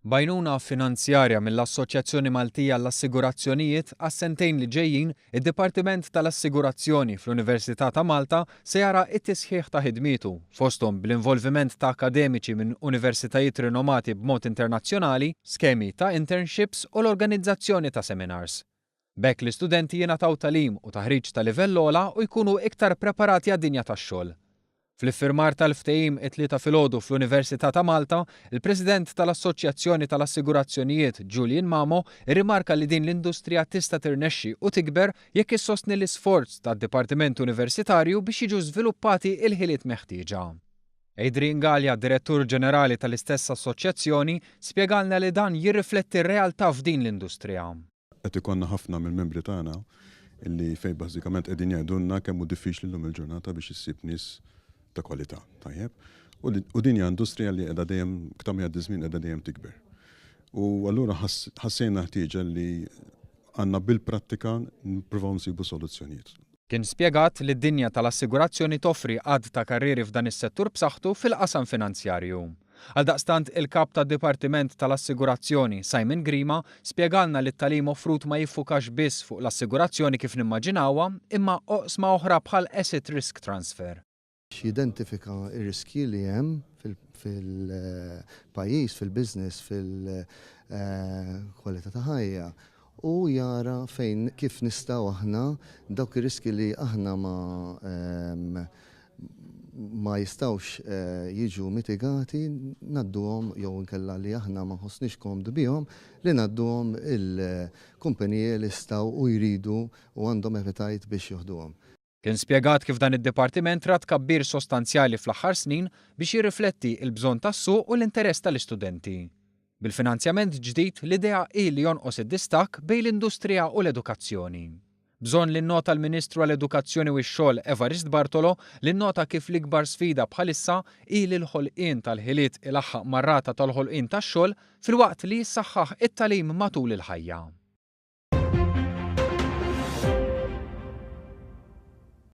Bajnuna finanzjarja mill-Assoċjazzjoni Maltija għall-Assigurazzjonijiet għas-sentejn li ġejjin, id-Dipartiment tal-Assigurazzjoni fl-Università ta' Malta se jara t-tisħiħ ta' ħidmietu, fosthom bl-involviment ta' akademiċi minn universitajiet rinomati b'mod internazzjonali, skemi ta' internships u l-organizzazzjoni ta' seminars. B'hekk l-istudenti jingħataw tagħlim u taħriġ ta' livell ogħla u jkunu iktar preparati għad-dinja tax-xogħol. Fl-iffirmar tal-ftehim it-tlieta filgħodu fl-Università ta' Malta, il-President tal-Assoċjazzjoni tal-Assigurazzjonijiet Julian Mamo irrimarka li din l-industrija tista' tirnexxi u tikber jekk issostni l-isforz tad-Dipartiment Universitarju biex jiġu żviluppati l-ħiliet meħtieġa. Adrian Gallia, Direttur Ġenerali tal-istess assoċjazzjoni, spjegalna li dan jirrifletti r-realtà f'din l-industrija. Qed ikollna ħafna mill-membri tagħna illi fejn bażikament qegħdin jgħidulna kemm hu diffiċli llum il-ġurnata biex issib nies ta' kwalità, tajjeb. U din hija industrija li qiegħda dejjem ktar jgħaddi żmien qiegħda dejjem tikber. U allura ħassejna ħtieġa li għandna bil-prattika nippruvaw nsibu soluzzjonijiet. Kien spjegat li d-dinja tal-assigurazzjoni toffri għadd ta' karrieri f'dan is-settur b'saħħtu fil-qasam finanzjarju. Għaldaqstant il-kap tad-Dipartiment tal-Assigurazzjoni Simon Grima spjegalna li t-tagħlim offrut ma jiffukax biss fuq l-assigurazzjoni kif nimmaġinawha, imma oqsma oħra bħal asset risk transfer. Jidentifika r-riski li hemm fil-pajjiż, fil-business, fil-kwalità ta' ħajja u jara fejn kif nistgħu aħna dawk ir-riski li aħna ma jistgħux jiġu mitigati nadduhom jew inkella li aħna ma nħossniex komdu bihom li nadduhom il-kumpaniji li jistgħu u jridu u għandhom appetite biex jieħduhom. Kien spjegat kif dan id-dipartiment rat kabbir sostanzjali fl-aħħar snin biex jirrifletti l-bżonn tas-suq u l-interess tal-istudenti. Bil-finanzjament ġdid l-idea hi li jonqos id-distakk bejn l-industrija u l-edukazzjoni. Bżonn li nnota l-Ministru għall-Edukazzjoni u x-Xogħol Evarist Bartolo li nnota kif l-ikbar sfida bħalissa hi li l-ħolqien tal-ħiliet ilaħħaq mar-rata tal-ħolqien tax-xogħol filwaqt li jissaħħaħ it-tagħlim matul il-ħajja.